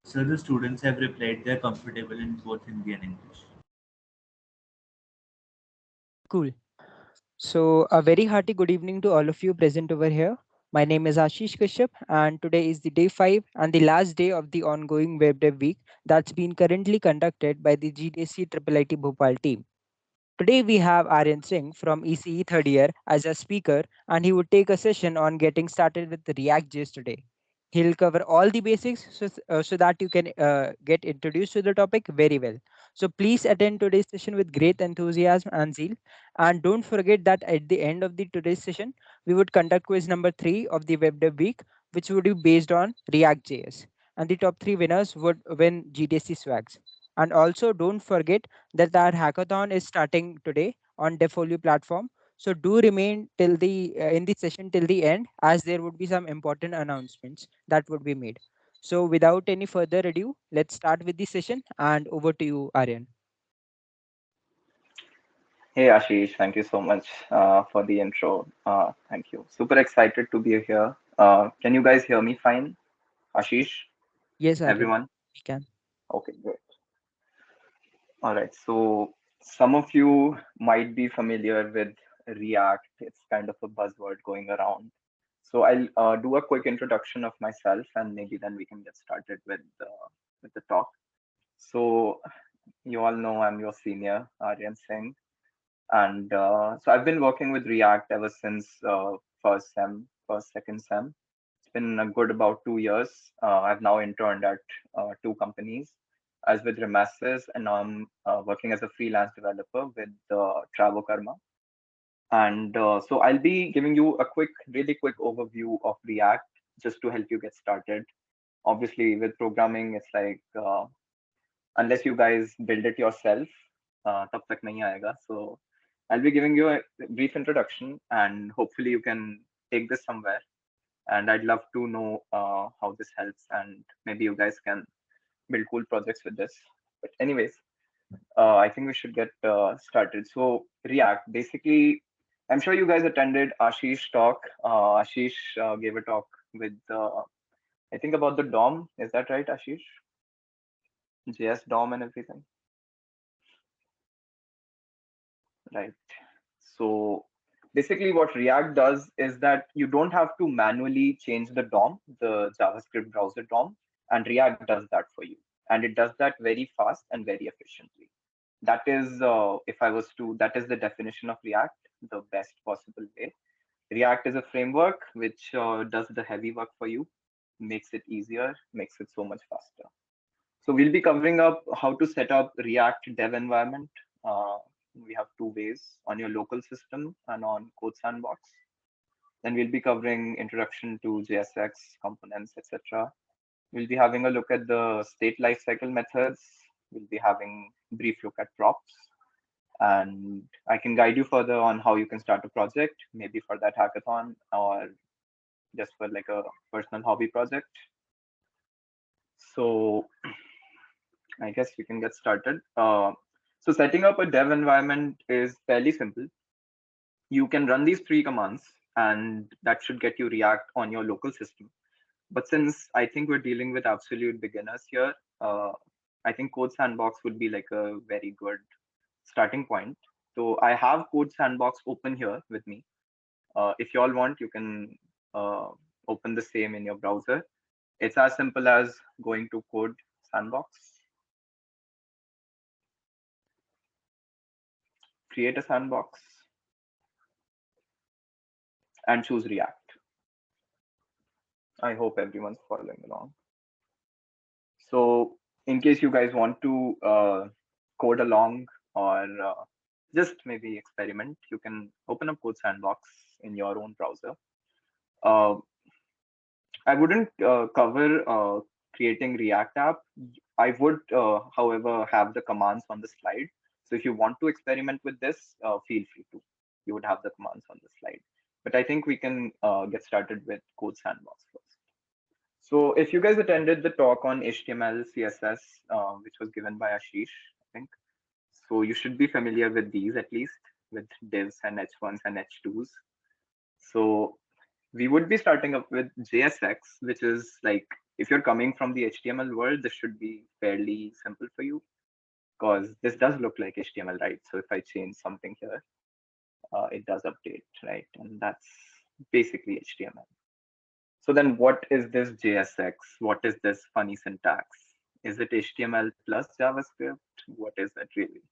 So the students have replied they are comfortable in both Hindi and English. Cool. So, a very hearty good evening to all of you present over here. My name is Ashish Kashyap, and today is the day 5 and the last day of the ongoing Web Dev Week that's been currently conducted by the GDSC IIIT Bhopal team. Today, we have Aryan Singh from ECE third year as a speaker, and he would take a session on getting started with ReactJs today. He'll cover all the basics so that you can get introduced to the topic very well. So please attend today's session with great enthusiasm and zeal. And don't forget that at the end of the today's session, we would conduct quiz number 3 of the Web Dev Week, which would be based on React.js. And the top 3 winners would win GDSC swags. And also don't forget that our hackathon is starting today on Defolio platform. So do remain till the in the session till the end, as there would be some important announcements that would be made. So without any further ado, let's start with the session and over to you, Aryan. Hey Ashish, thank you so much for the intro. Thank you. Super excited to be here. Can you guys hear me fine? Ashish, Yes, Aryan, everyone? we can. Okay, great. All right. So some of you might be familiar with React. It's kind of a buzzword going around. So I'll do a quick introduction of myself, and maybe then we can get started with the talk. So you all know I'm your senior, Aryan Singh. And so I've been working with React ever since second sem. It's been a good about 2 years. I've now interned at two companies, as with Remasses, and now I'm working as a freelance developer with Travo Karma. And so I'll be giving you a really quick overview of React just to help you get started. Obviously, with programming, it's like unless you guys build it yourself, tab tak nahi aayega. So I'll be giving you a brief introduction, and hopefully you can take this somewhere. And I'd love to know how this helps, and maybe you guys can build cool projects with this. But anyways, I think we should get started. So React, basically, I'm sure you guys attended Ashish talk. Ashish gave a talk with, I think about the DOM. Is that right, Ashish? JS DOM and everything, right? So basically what React does is that you don't have to manually change the DOM, the JavaScript browser DOM, and React does that for you. And it does that very fast and very efficiently. That is, that is the definition of React, the best possible way. React is a framework which does the heavy work for you, makes it easier, makes it so much faster. So we'll be covering up how to set up React dev environment. Uh, we have two ways, on your local system and on Code Sandbox. Then we'll be covering introduction to JSX, components, etc. We'll be having a look at the state lifecycle methods. We'll be having a brief look at props. And I can guide you further on how you can start a project, maybe for that hackathon or just for like a personal hobby project. So I guess we can get started. So setting up a dev environment is fairly simple. You can run these three commands, and that should get you React on your local system. But since I think we're dealing with absolute beginners here, I think Code Sandbox would be like a very good starting point. So I have Code Sandbox open here with me. If you all want, you can open the same in your browser. It's as simple as going to Code Sandbox, create a sandbox, and choose React. I hope everyone's following along. So in case you guys want to code along or just maybe experiment, you can open up Code Sandbox in your own browser. Uh, I wouldn't cover creating React app. I would, however, have the commands on the slide. So if you want to experiment with this, feel free to. You would have the commands on the slide. But I think we can get started with Code Sandbox first. So if you guys attended the talk on HTML, CSS, which was given by Ashish, I think, so you should be familiar with these at least, with divs and h1s and h2s. So we would be starting up with JSX, which is like if you're coming from the HTML world, this should be fairly simple for you, because this does look like HTML, right? So if I change something here, it does update, right? And that's basically HTML. So then what is this JSX? What is this funny syntax? Is it HTML plus JavaScript? What is that really?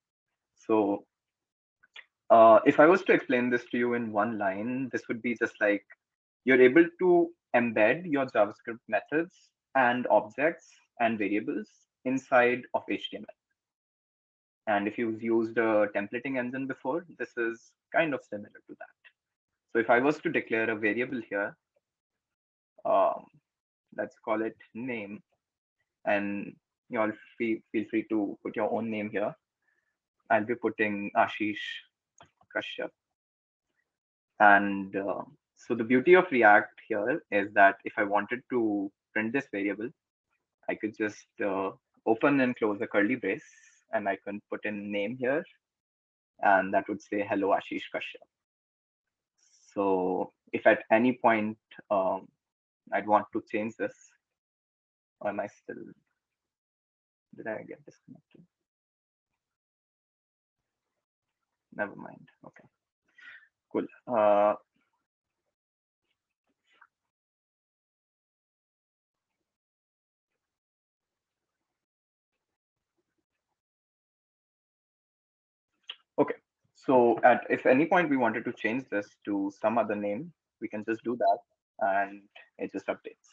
So if I was to explain this to you in one line, this would be just like you're able to embed your JavaScript methods and objects and variables inside of HTML. And if you've used a templating engine before, this is kind of similar to that. So if I was to declare a variable here, let's call it name, and you all feel free to put your own name here. I'll be putting Ashish Kashyap. And so the beauty of React here is that if I wanted to print this variable, I could just open and close a curly brace, and I can put in name here, and that would say hello Ashish Kashyap. So if at any point I'd want to change this, or am I still, did I get disconnected? Never mind. Okay, cool. Okay, so if any point we wanted to change this to some other name, we can just do that, and it just updates,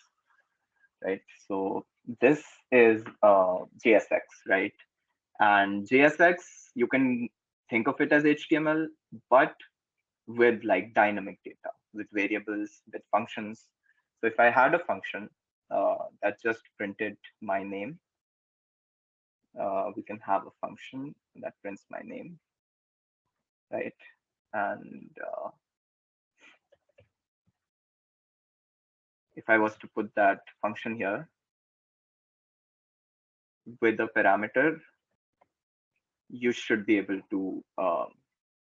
right? So this is JSX, right? And JSX, you can think of it as HTML, but with like dynamic data, with variables, with functions. So if I had a function that just printed my name, we can have a function that prints my name, right? And if I was to put that function here with a parameter, you should be able to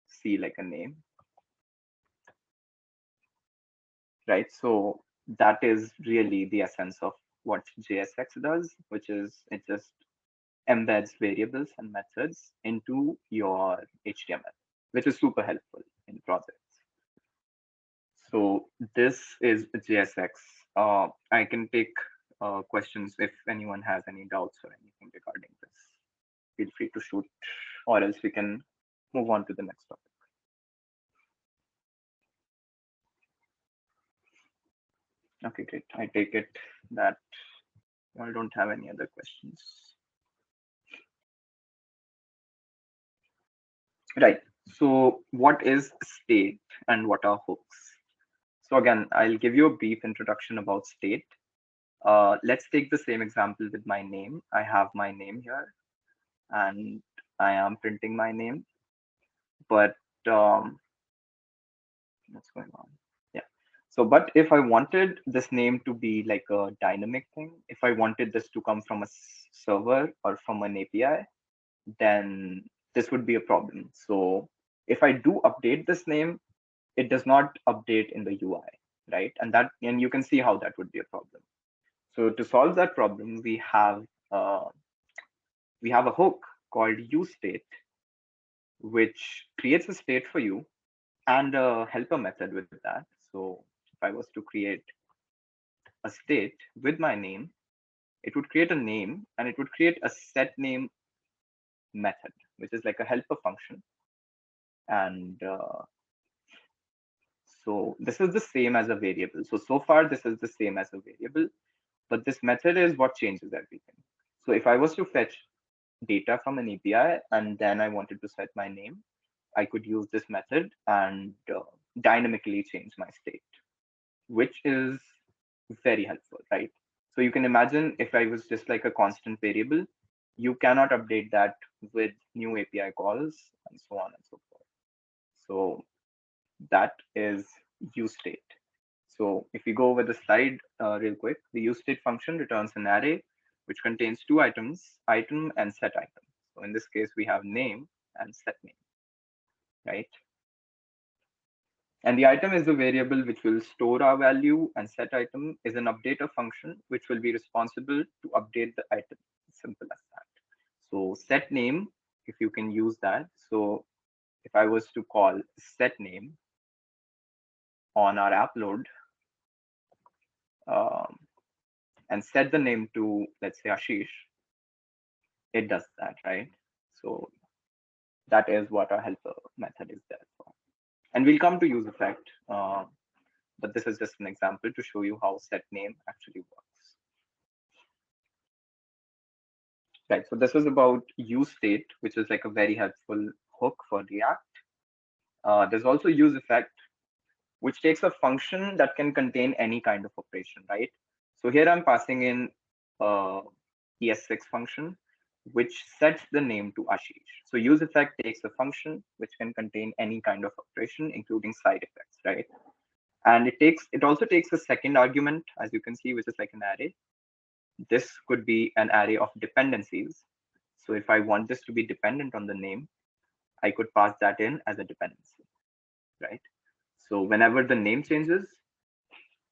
see like a name, right? So that is really the essence of what JSX does, which is it just embeds variables and methods into your HTML, which is super helpful in projects. So this is JSX. I can take questions if anyone has any doubts or anything regarding this. Feel free to shoot, or else we can move on to the next topic. Okay, great. I take it that I don't have any other questions. Right. So what is state and what are hooks? So again, I'll give you a brief introduction about state. Let's take the same example with my name. I have my name here, and I am printing my name. But what's going on? Yeah. So, but if I wanted this name to be like a dynamic thing, if I wanted this to come from a server or from an API, then this would be a problem. So if I do update this name, it does not update in the UI, right? And you can see how that would be a problem. So to solve that problem, we have a hook called useState, which creates a state for you and a helper method with that. So if I was to create a state with my name, it would create a name and it would create a set name method, which is like a helper function. And so this is the same as a variable. So far, this is the same as a variable, but this method is what changes everything. So if I was to fetch data from an API and then I wanted to set my name, I could use this method and dynamically change my state, which is very helpful, right? So you can imagine if I was just like a constant variable, you cannot update that with new API calls and so on and so forth. So that is useState. So if we go over the slide real quick, the useState function returns an array which contains two items, item and set item. So in this case, we have name and set name, right? And the item is the variable which will store our value, and set item is an updater function which will be responsible to update the item. Simple as that. So set name, if you can use that. So if I was to call set name on our app load and set the name to, let's say, Ashish, it does that, right? So that is what our helper method is there for. And we'll come to UseEffect, but this is just an example to show you how set name actually works. Right, so this is about useState, which is like a very helpful hook for React. There's also UseEffect, which takes a function that can contain any kind of operation, right? So here I'm passing in ES6 function, which sets the name to Ashish. So UseEffect takes a function which can contain any kind of operation, including side effects, right? And it also takes a second argument, as you can see, which is like an array. This could be an array of dependencies. So if I want this to be dependent on the name, I could pass that in as a dependency, right? So whenever the name changes,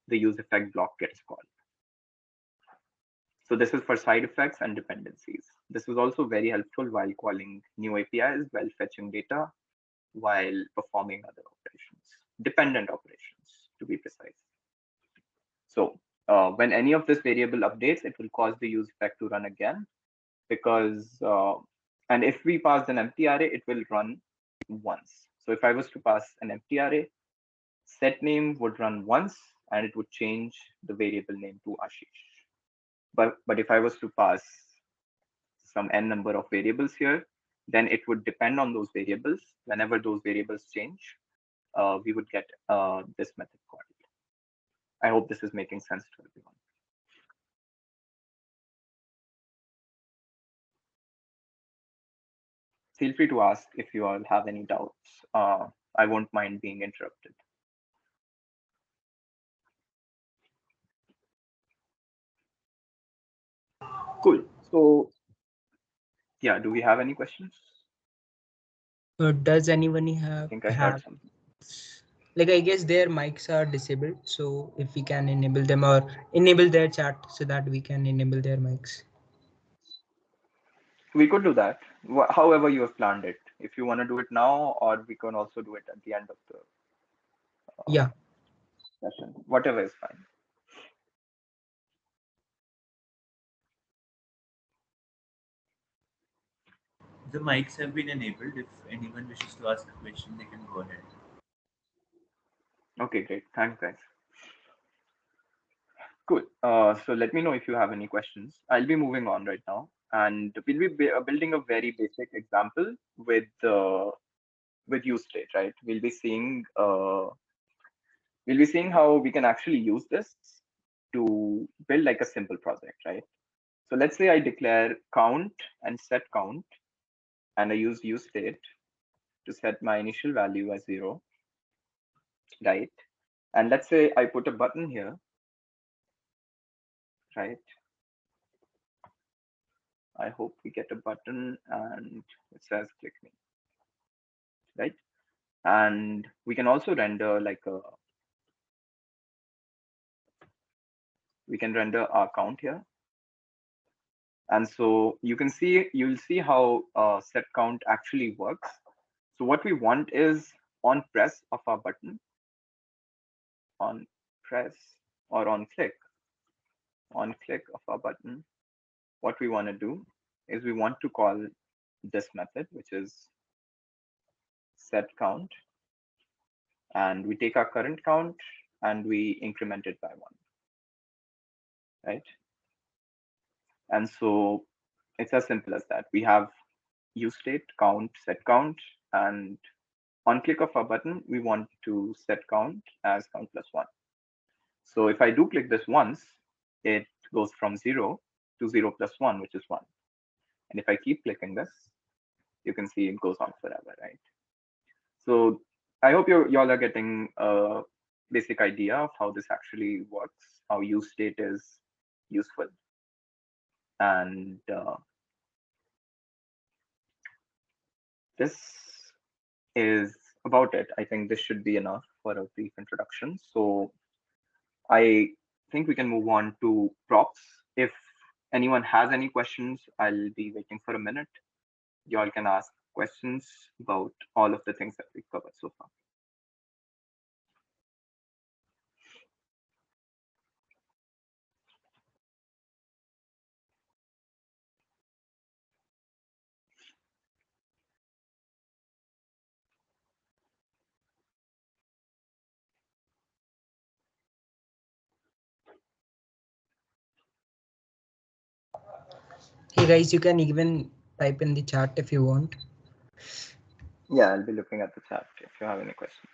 the UseEffect block gets called. So this is for side effects and dependencies. This is also very helpful while calling new APIs, while fetching data, while performing other operations, dependent operations to be precise. So when any of this variable updates, it will cause the UseEffect to run again, because, and if we pass an empty array, it will run once. So if I was to pass an empty array, set name would run once and it would change the variable name to Ashish. But if I was to pass some n number of variables here, then it would depend on those variables. Whenever those variables change, we would get this method called. I hope this is making sense to everyone. Feel free to ask if you all have any doubts. I won't mind being interrupted. Cool. So yeah, do we have any questions? Does anyone I think I heard something. like, I guess their mics are disabled, so if we can enable them or enable their chat so that we can enable their mics. We could do that, however you have planned it. If you want to do it now, or we can also do it at the end of the session. Whatever is fine. The mics have been enabled. If anyone wishes to ask a question, they can go ahead. Okay, great. Thanks, guys. Cool. So let me know if you have any questions. I'll be moving on right now, and we'll be building a very basic example with UseState, right? We'll be seeing how we can actually use this to build like a simple project, right? So let's say I declare count and set count, and I use UseState to set my initial value as 0, right? And let's say I put a button here, right? I hope we get a button and it says click me, right? And we can also render like we can render our count here. And so you'll see how set count actually works. So what we want is on press of our button, on press or on click of our button, what we want to do is we want to call this method, which is set count, and we take our current count and we increment it by 1, right? And so it's as simple as that. We have UseState, count, set count, and on click of our button, we want to set count as count plus 1. So if I do click this once, it goes from 0 to 0 plus 1, which is 1. And if I keep clicking this, you can see it goes on forever, right? So I hope y'all are getting a basic idea of how this actually works, how UseState is useful. And this is about it. I think this should be enough for a brief introduction. So I think we can move on to props. If anyone has any questions, I'll be waiting for a minute. You all can ask questions about all of the things that we've covered so far. Hey guys, you can even type in the chat if you want. Yeah, I'll be looking at the chat if you have any questions.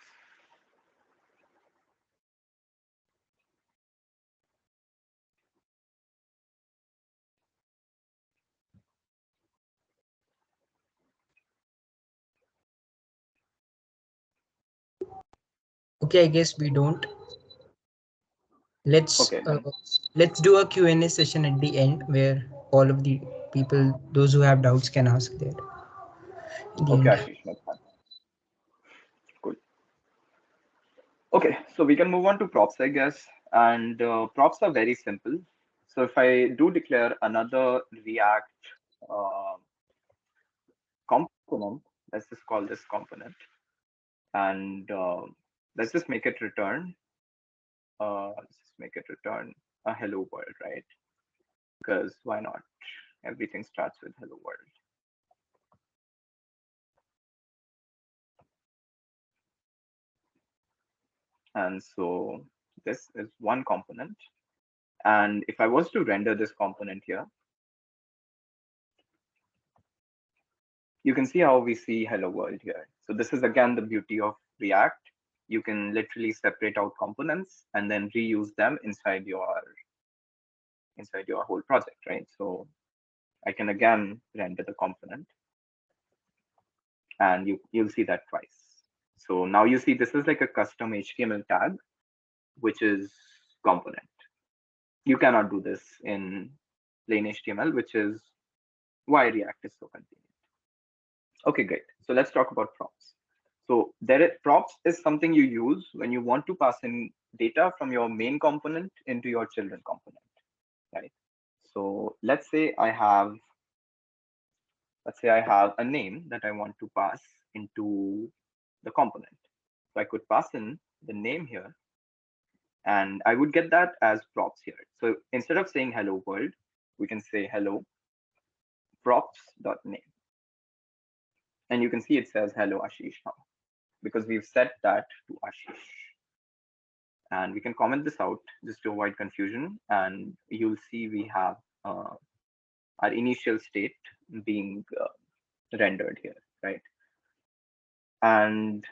Okay, I guess we don't. Let's Okay, then. let's do a Q&A session at the end where all of the people, those who have doubts, can ask that in the Okay, end. Ashish, that's fine. Cool. Okay, so we can move on to props, I guess. And props are very simple. So if I do declare another React uh, component, let's just call this component, and let's just make it return. Let's just make it return a hello world, right? Because why not? Everything starts with hello world. And so this is one component. And if I was to render this component here, you can see how we see hello world here. So this is again the beauty of React. You can literally separate out components and then reuse them inside your whole project, right? So I can again render the component and you'll see that twice. So now you see this is like a custom HTML tag, which is component. You cannot do this in plain HTML, which is why React is so convenient. Okay, great. So let's talk about props. So props is something you use when you want to pass in data from your main component into your children component, right? So let's say I have a name that I want to pass into the component. So I could pass in the name here and I would get that as props here. So instead of saying hello world, we can say hello props.name. And you can see it says hello Ashish now because we've set that to Ashish. And we can comment this out just to avoid confusion. And you'll see we have our initial state being rendered here, right? And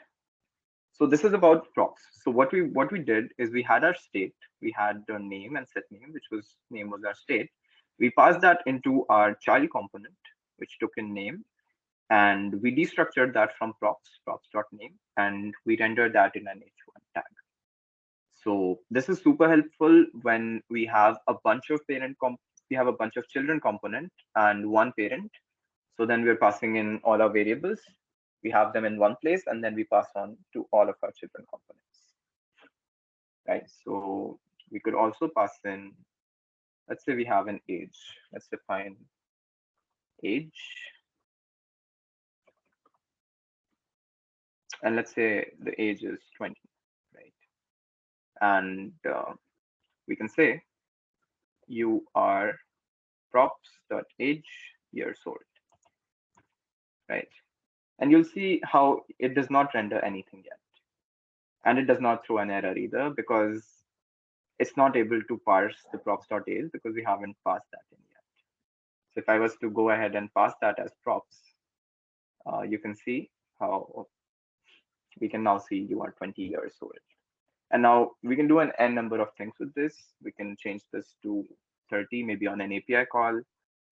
so this is about props. So what we did is we had our state, we had the name and set name, which was name was our state. We passed that into our child component, which took in name, and we destructured that from props.name, and we rendered that in an h1 tag. So this is super helpful when we have a bunch of children component and one parent. So then we're passing in all our variables. We have them in one place and then we pass on to all of our children components. Right. So we could also pass in, let's say we have an age. Let's define age. And let's say the age is 20, right? And we can say you are props.age years old, right? And you'll see how it does not render anything yet. And it does not throw an error either because it's not able to parse the props.age because we haven't passed that in yet. So if I was to go ahead and pass that as props, you can see how we can now see you are 20 years old. And now we can do an n number of things with this. We can change this to 30, maybe on an API call,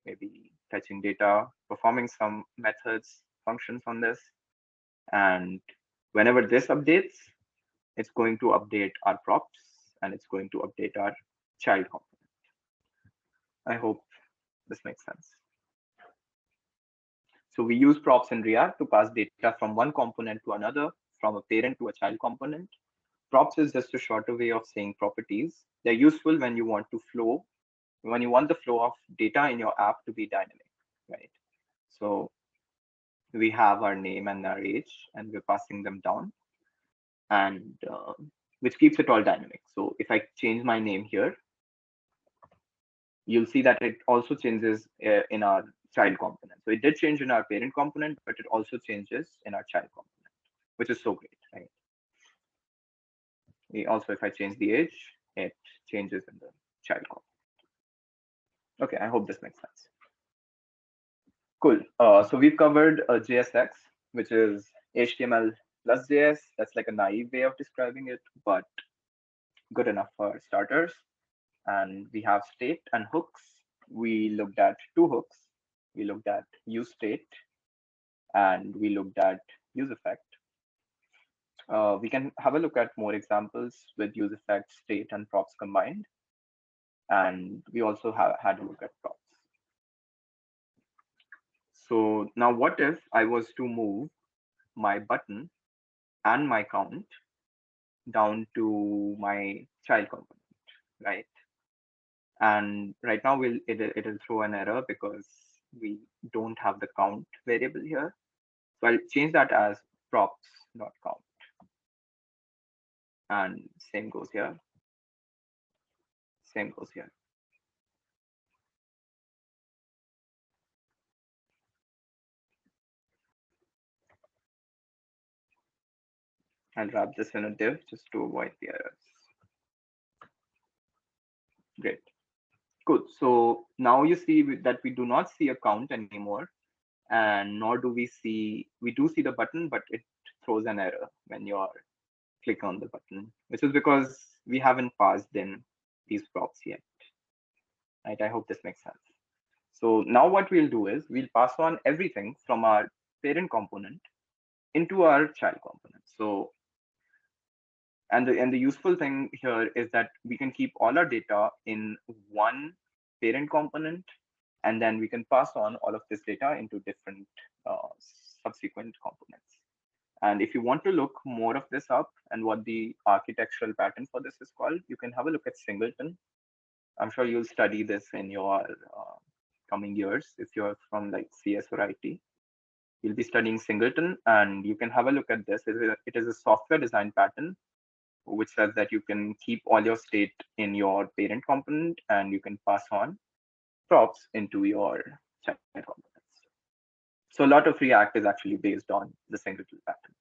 maybe fetching data, performing some methods, functions on this. And whenever this updates, it's going to update our props and it's going to update our child component. I hope this makes sense. So we use props in React to pass data from one component to another, from a parent to a child component. props is just a shorter way of saying properties. They're useful when you want the flow of data in your app to be dynamic, right? So we have our name and our age, and we're passing them down, and which keeps it all dynamic. So if I change my name here, you'll see that it also changes in our child component. So it did change in our parent component, but it also changes in our child component, which is so great, right? Also, if I change the age, it changes in the child component. Okay, I hope this makes sense. Cool. So we've covered JSX, which is HTML plus JS. That's like a naive way of describing it, but good enough for starters. And we have state and hooks. We looked at two hooks. We looked at useState and we looked at UseEffect. We can have a look at more examples with UseEffect, state, and props combined. And we also had a look at props. So now what if I was to move my button and my count down to my child component, right? And right now it'll throw an error because we don't have the count variable here. So I'll change that as props.count. And same goes here. Same goes here. I'll wrap this in a div just to avoid the errors. Great. Good. So now you see that we do not see a count anymore, and nor do we do see the button, but it throws an error when you are click on the button, which is because we haven't passed in these props yet. Right? I hope this makes sense. So now what we'll do is we'll pass on everything from our parent component into our child component. So and the useful thing here is that we can keep all our data in one parent component, and then we can pass on all of this data into different subsequent components. And if you want to look more of this up and what the architectural pattern for this is called, you can have a look at singleton. I'm sure you'll study this in your coming years if you're from like CS or IT. You'll be studying singleton, and you can have a look at this. It is a software design pattern which says that you can keep all your state in your parent component and you can pass on props into your child components. So a lot of React is actually based on the singleton pattern.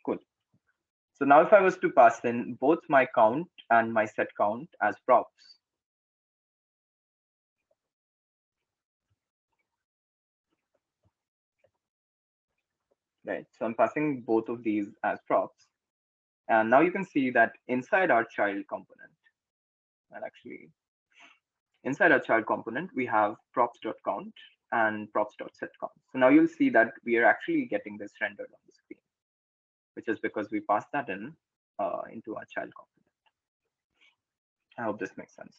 Cool. So now if I was to pass in both my count and my set count as props, right? So I'm passing both of these as props. And now you can see that inside our child component, and actually inside our child component, we have props.count and props.setCount. So now you'll see that we are actually getting this rendered on the screen, which is because we passed that in into our child component. I hope this makes sense.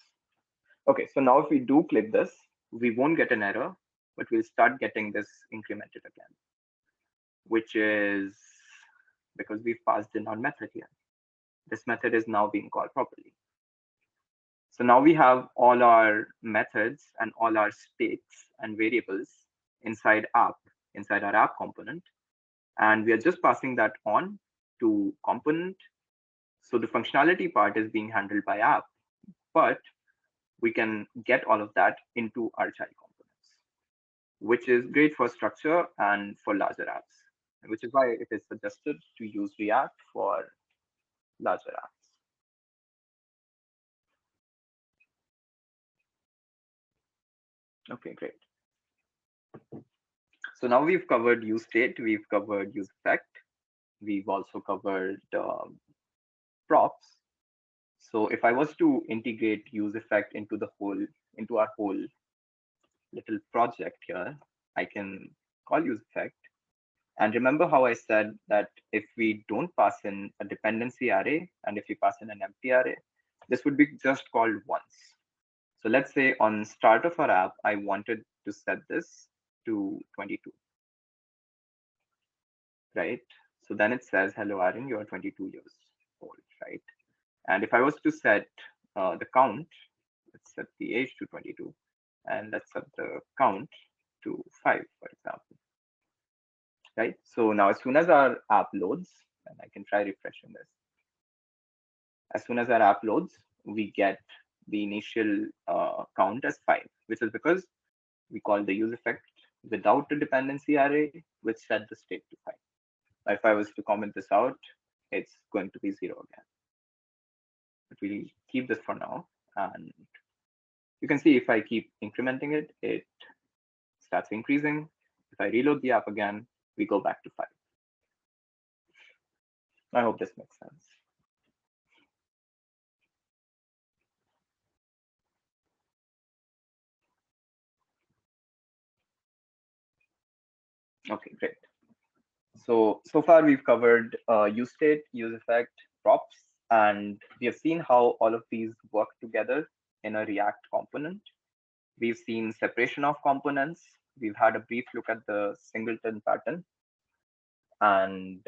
Okay, so now if we do click this, we won't get an error, but we'll start getting this incremented again, which is because we've passed in our method here. This method is now being called properly. So now we have all our methods and all our states and variables inside our app component. And we are just passing that on to component. So the functionality part is being handled by app, but we can get all of that into our child components, which is great for structure and for larger apps, which is why it is suggested to use React for larger apps. Okay, great. So now we've covered UseState, we've covered UseEffect, we've also covered props. So if I was to integrate UseEffect into our whole little project here, I can call UseEffect. And remember how I said that if we don't pass in a dependency array and if we pass in an empty array, this would be just called once. So let's say on start of our app, I wanted to set this to 22, right? So then it says, hello, Aryan, you're 22 years old, right? And if I was to set the count, let's set the age to 22, and let's set the count to 5, for example, right? So now as soon as our app loads, and I can try refreshing this, as soon as our app loads, we get the initial count as 5, which is because we call the use effect without a dependency array, which set the state to 5. Now, if I was to comment this out, it's going to be 0 again. But we'll keep this for now. And you can see if I keep incrementing it, it starts increasing. If I reload the app again, we go back to 5. I hope this makes sense. Okay, great. So far we've covered use state, use effect, props, and we have seen how all of these work together in a React component. We've seen separation of components. We've had a brief look at the singleton pattern. And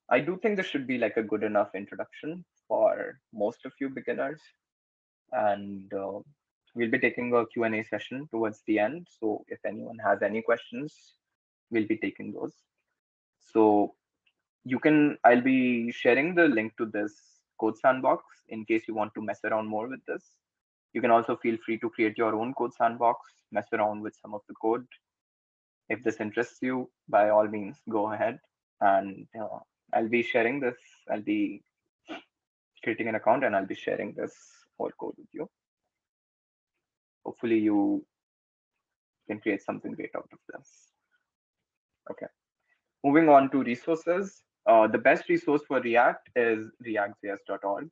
I do think this should be like a good enough introduction for most of you beginners. And we'll be taking a Q&A session towards the end. So if anyone has any questions, we'll be taking those. So I'll be sharing the link to this code sandbox in case you want to mess around more with this. You can also feel free to create your own code sandbox, mess around with some of the code. If this interests you, by all means, go ahead. And I'll be sharing this. I'll be creating an account and I'll be sharing this whole code with you. Hopefully you can create something great out of this. Okay. Moving on to resources. The best resource for React is reactjs.org.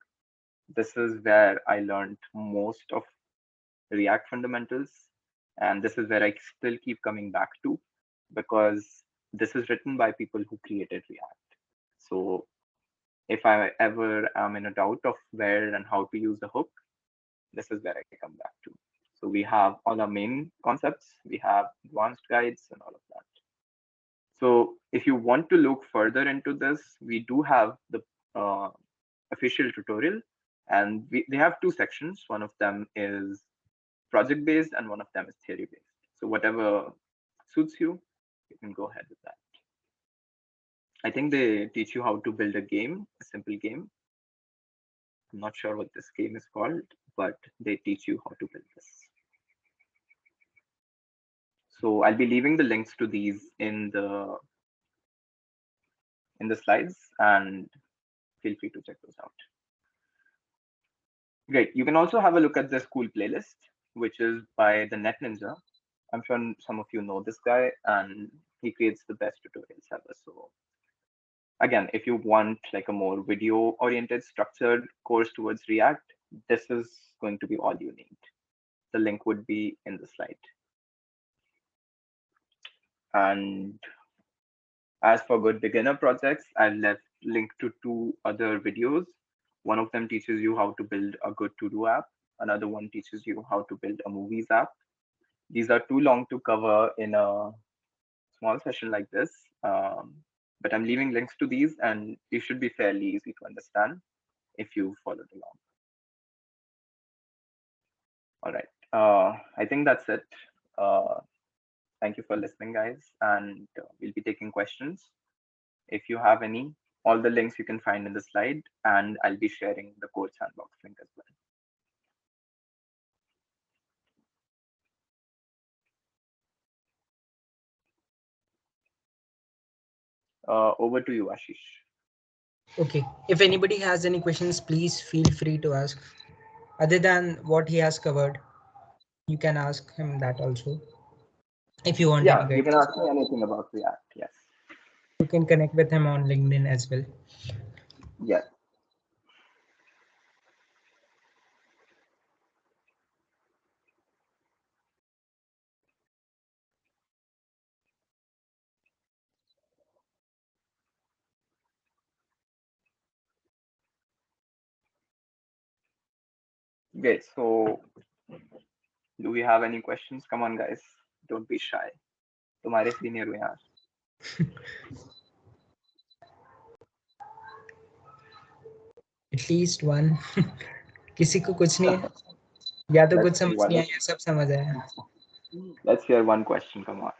This is where I learned most of React fundamentals. And this is where I still keep coming back to, because this is written by people who created React. So if I ever am in a doubt of where and how to use the hook, this is where I come back to. So we have all our main concepts, we have advanced guides and all of that. So if you want to look further into this, we do have the official tutorial, and they have 2 sections. One of them is project based and one of them is theory based. So whatever suits you, you can go ahead with that. I think they teach you how to build a game, a simple game. I'm not sure what this game is called, but they teach you how to build this. So I'll be leaving the links to these in the slides, and feel free to check those out. Great. You can also have a look at the school playlist, which is by the Net Ninja. I'm sure some of you know this guy, and he creates the best tutorials ever. So again, if you want like a more video oriented structured course towards React, this is going to be all you need. The link would be in the slide. And as for good beginner projects, I've left link to 2 other videos. One of them teaches you how to build a good to-do app. Another one teaches you how to build a movies app. These are too long to cover in a small session like this, but I'm leaving links to these, and these should be fairly easy to understand if you followed along. All right, I think that's it. Thank you for listening, guys, and we'll be taking questions. If you have any, all the links you can find in the slide, and I'll be sharing the code sandbox link as well. Over to you, Ashish. Okay. If anybody has any questions, please feel free to ask. Other than what he has covered, you can ask him that also. If you want any Yeah, you can guidance, ask me anything about React. Yes. you can connect with him on LinkedIn as well. Yes. Great. So do we have any questions? Come on, guys. Don't be shy. तुम्हारे senior we are. At least one. किसी को कुछ नहीं है या तो Let's कुछ see समझ नहीं one. आया सब समझ आया. Let's hear one question. Come on.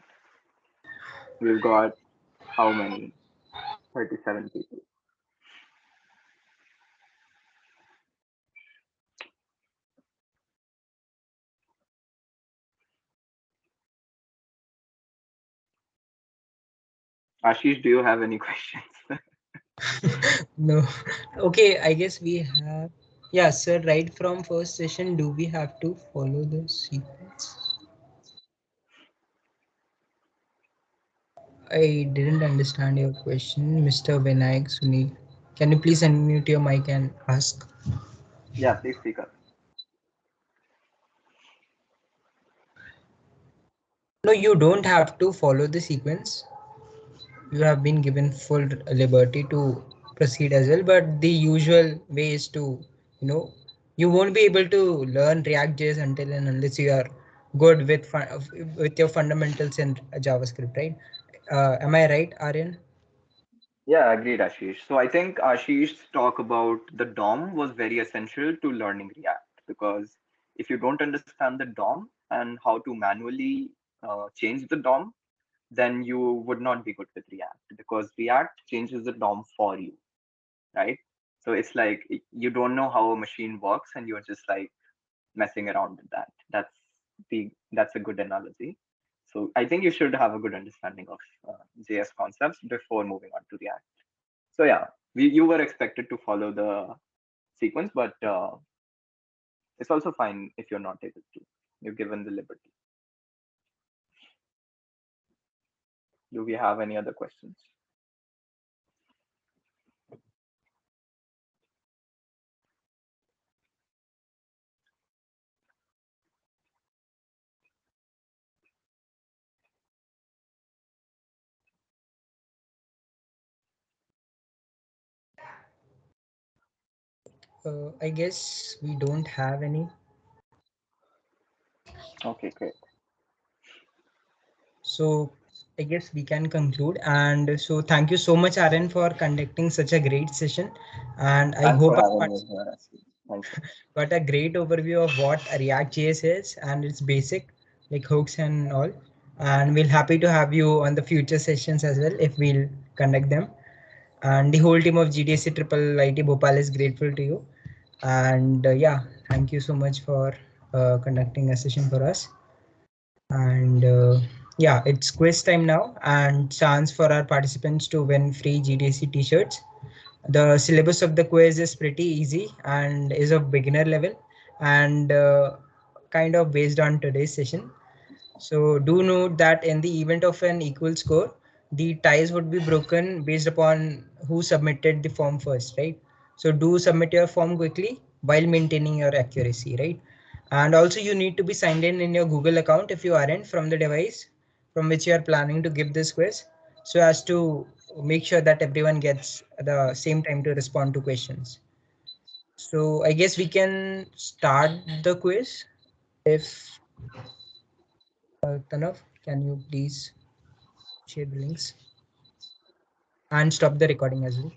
We've got how many? 37 people. Ashish, do you have any questions? No. Okay, I guess we have. Yeah, sir. Right from first session, do we have to follow the sequence? I didn't understand your question, Mr. Vinayak Sunil. Can you please unmute your mic and ask? Yeah, please speak up. No, you don't have to follow the sequence. You have been given full liberty to proceed as well, but the usual way is to, you know, you won't be able to learn React.js until and unless you are good with your fundamentals in JavaScript, right? Am I right, Aryan? Yeah, agreed, Ashish. So I think Ashish's talk about the DOM was very essential to learning React because if you don't understand the DOM and how to manually change the DOM, then you would not be good with React because React changes the DOM for you, right? So it's like you don't know how a machine works and you're just like messing around with that. That's a good analogy. So I think you should have a good understanding of JS concepts before moving on to React. So yeah, you were expected to follow the sequence, but it's also fine if you're not able to. You're given the liberty. Do we have any other questions? I guess we don't have any. Okay, great. So I guess we can conclude. And so thank you so much, Aaron, for conducting such a great session. And I Thanks hope for our having me here, participants Ashley. Thank you. got a great overview of what React.js is and its basic, like hooks and all. And we'll happy to have you on the future sessions as well if we'll conduct them. And the whole team of GDSC Triple IT Bhopal is grateful to you. And yeah, thank you so much for conducting a session for us. And yeah, it's quiz time now and chance for our participants to win free GDSC t-shirts. The syllabus of the quiz is pretty easy and is of beginner level and kind of based on today's session. So do note that in the event of an equal score, the ties would be broken based upon who submitted the form first, right? So do submit your form quickly while maintaining your accuracy, right? And also you need to be signed in your Google account if you aren't from the device from which you are planning to give this quiz, so as to make sure that everyone gets the same time to respond to questions. So I guess we can start the quiz if Tanav, can you please share the links and stop the recording as well?